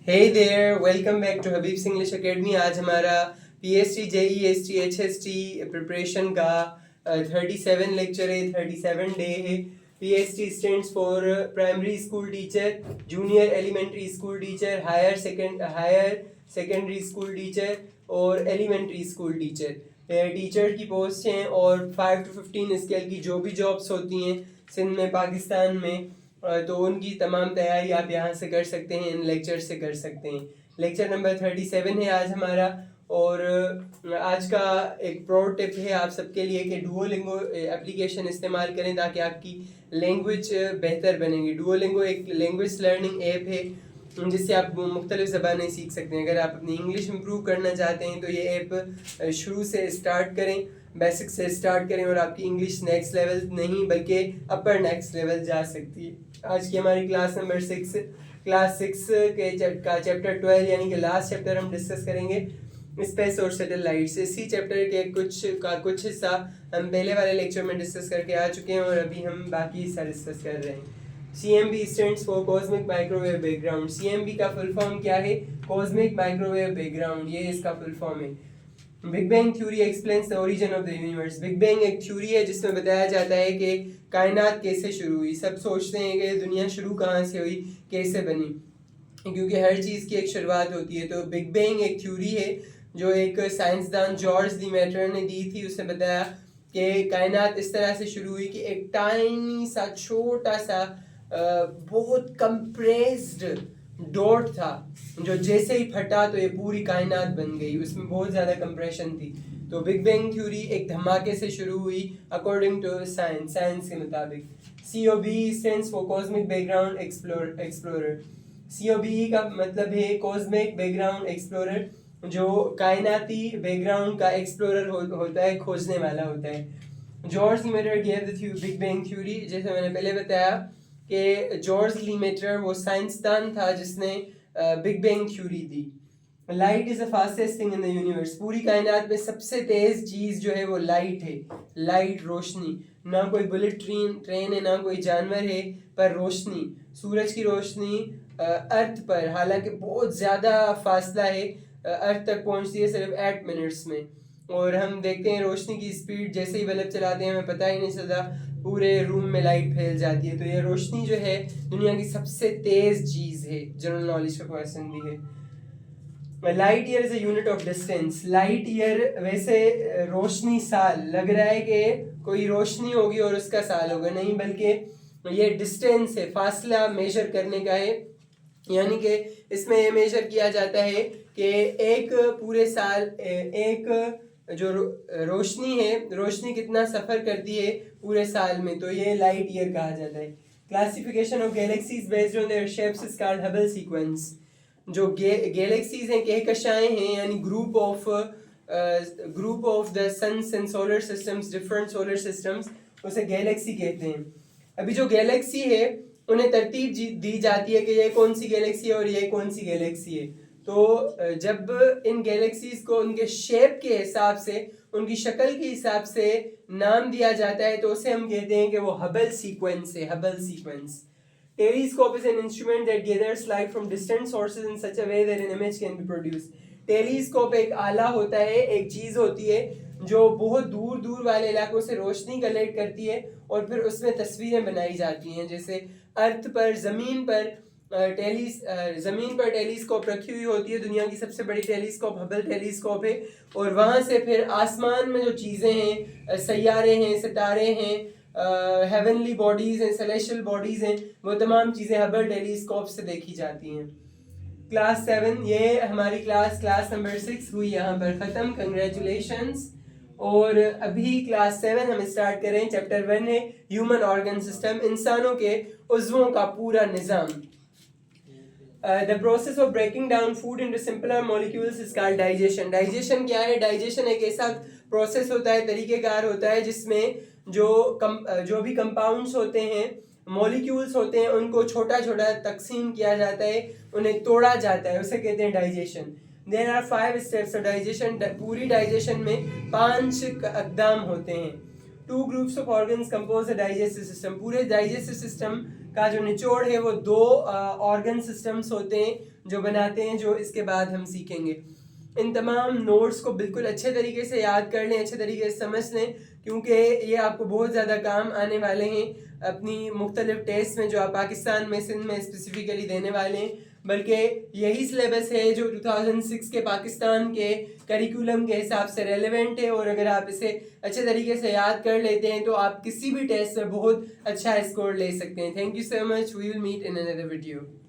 Hey there, welcome back to Habib's English Academy. आज हमारा PST JEE ST HST preparation का 37 lecture है, 37 day है. PST stands for primary school teacher, junior elementary school teacher, higher secondary school teacher और elementary school teacher. Teacher की post हैं और 5 to 15 scale की जो भी जॉब्स होती हैं सिंध में, पाकिस्तान में, तो उनकी तमाम तैयारी आप यहाँ से कर सकते हैं, इन लेक्चर से कर सकते हैं. लेक्चर नंबर 37 है आज हमारा. और आज का एक प्रो टिप है आप सबके लिए कि डुओलिंगो एप्लीकेशन इस्तेमाल करें ताकि आपकी लैंग्वेज बेहतर बनेगी. डुओलिंगो एक लैंग्वेज लर्निंग ऐप है जिससे आप मुख्तलिफ ज़बानें सीख सकते हैं. अगर आप अपनी इंग्लिश इम्प्रूव करना चाहते हैं तो ये ऐप शुरू से स्टार्ट करें, बेसिक से स्टार्ट करें और आपकी इंग्लिश नेक्स्ट लेवल नहीं बल्कि अपर नेक्स्ट लेवल जा सकती है. आज की हमारी क्लास नंबर 6 का चैप्टर 12 यानी कि लास्ट चैप्टर हम डिस्कस करेंगे, स्पेस और सैटेलाइट्स. इसी चैप्टर के कुछ हिस्सा हम पहले वाले लेक्चर में डिस्कस करके आ चुके हैं और अभी हम बाकी हिस्सा डिस्कस कर रहे हैं. CMB stands for cosmic microwave background. CMB का फुल फॉर्म क्या है? कॉस्मिक माइक्रोवेव बैकग्राउंड, ये इसका फुल फॉर्म है. Big bang theory explains the origin of the universe. Big bang एक थ्योरी है जिसमें बताया जाता है कि कायनात कैसे शुरू हुई. सब सोचते हैं कि दुनिया शुरू कहाँ से हुई, कैसे बनी, क्योंकि हर चीज़ की एक शुरुआत होती है. तो बिग बैंग एक थ्योरी है जो एक साइंसदान जॉर्ज लीमेटर ने दी थी. उसने बताया कि कायनात इस तरह से शुरू हुई कि एक टाइनी सा छोटा सा बहुत कंप्रेस्ड डॉट था जो जैसे ही फटा तो ये पूरी कायनात बन गई. उसमें बहुत ज़्यादा कंप्रेशन थी. तो बिग बैंग थ्योरी एक धमाके से शुरू हुई अकॉर्डिंग टू साइंस के मुताबिक. COB stands for cosmic background explorer. COBE का मतलब है कॉस्मिक बैकग्राउंड एक्सप्लोरर, जो कायनाती बैकग्राउंड का एक्सप्लोरर होता है, खोजने वाला होता है. George Lemaitre gave the big bang theory. जैसे मैंने पहले बताया कि जॉर्ज लीमेटर वो साइंसदान था जिसने big bang theory the. Light is the fastest thing in the universe. पूरी कायनात में सबसे तेज चीज जो है वो लाइट है. लाइट, रोशनी. ना कोई बुलेट ट्रेन है, ना कोई जानवर है, पर रोशनी, सूरज की रोशनी अर्थ पर, हालांकि बहुत ज़्यादा फासला है, अर्थ तक पहुंचती है सिर्फ 8 मिनट्स में. और हम देखते हैं रोशनी की स्पीड, जैसे ही बल्ब चलाते हैं हमें पता ही नहीं चलता, पूरे रूम में लाइट फैल जाती है. तो ये रोशनी जो है दुनिया की सबसे तेज चीज़ है. जनरल नॉलेज का क्वेश्चन भी है. Light year is a unit of distance. Light year वैसे रोशनी साल लग रहा है कि कोई रोशनी होगी और उसका साल होगा, नहीं, बल्कि ये डिस्टेंस है, फासला मेजर करने का है. यानी कि इसमें ये मेजर किया जाता है कि एक पूरे साल एक जो रोशनी है, रोशनी कितना सफ़र करती है पूरे साल में, तो ये लाइट ईयर कहा जाता है. Classification of galaxies based on their shapes is called Hubble sequence. जो गैलेक्सीज हैं, कहकशाएं हैं, यानी group of the suns and solar systems, different solar systems, उसे गैलेक्सी कहते हैं. अभी जो गैलेक्सी है उन्हें तरतीब दी जाती है कि ये कौन सी गैलेक्सी है और ये कौन सी गैलेक्सी है. तो जब इन गैलेक्सीज को उनके शेप के हिसाब से, उनकी शक्ल के हिसाब से नाम दिया जाता है तो उसे हम कहते हैं कि वो हबल सीक्वेंस है. Hubble sequence. Telescope is an instrument that gathers light from distant sources in such a way that an image can be produced. Telescope एक आला होता है, एक चीज़ होती है जो बहुत दूर दूर वाले इलाकों से रोशनी कलेक्ट करती है और फिर उसमें तस्वीरें बनाई जाती हैं. जैसे अर्थ पर, ज़मीन पर टेलीस्कोप रखी हुई होती है. दुनिया की सबसे बड़ी टेलीस्कोप हबल टेलीस्कोप है. और वहाँ से फिर आसमान में जो चीज़ें हैं, सैयारे हैं, सितारे हैं, हेवनली बॉडीज़ हैं, सेलेस्टियल बॉडीज़ हैं, वो तमाम चीज़ें हबल टेलीस्कोप से देखी जाती हैं. क्लास 7, ये हमारी क्लास नंबर 6 हुई यहाँ पर ख़त्म. कंग्रेचुलेशंस. और अभी क्लास 7 हम स्टार्ट करें. चैप्टर 1 है ह्यूमन ऑर्गन सिस्टम, इंसानों के उज़्वों का पूरा निज़ाम. The process of breaking down food into simpler molecules is called digestion. Digestion क्या है? डाइजेशन एक ऐसा प्रोसेस होता है, तरीक़ेकार होता है जिसमें जो भी कंपाउंड्स होते हैं, मॉलिक्यूल्स होते हैं, उनको छोटा छोटा तकसीम किया जाता है, उन्हें तोड़ा जाता है, उसे कहते हैं digestion. There are 5 steps of digestion. पूरी डाइजेशन में 5 अक़दाम होते हैं. 2 groups of organs compose the digestive system. पूरे डाइजेस्टिव सिस्टम का जो निचोड़ है वो 2 ऑर्गन सिस्टम्स होते हैं, जो बनाते हैं, जो इसके बाद हम सीखेंगे। इन तमाम नोट्स को बिल्कुल अच्छे तरीके से याद कर लें, अच्छे तरीके से समझ लें, क्योंकि ये आपको बहुत ज़्यादा काम आने वाले हैं अपनी मुख्तलिफ टेस्ट में जो आप पाकिस्तान में, सिंध में स्पेसिफ़िकली देने वाले हैं। बल्कि यही सिलेबस है जो 2006 के पाकिस्तान के करिकुलम के हिसाब से रेलेवेंट है, और अगर आप इसे अच्छे तरीके से याद कर लेते हैं तो आप किसी भी टेस्ट में बहुत अच्छा स्कोर ले सकते हैं। Thank you so much, we will meet in another video.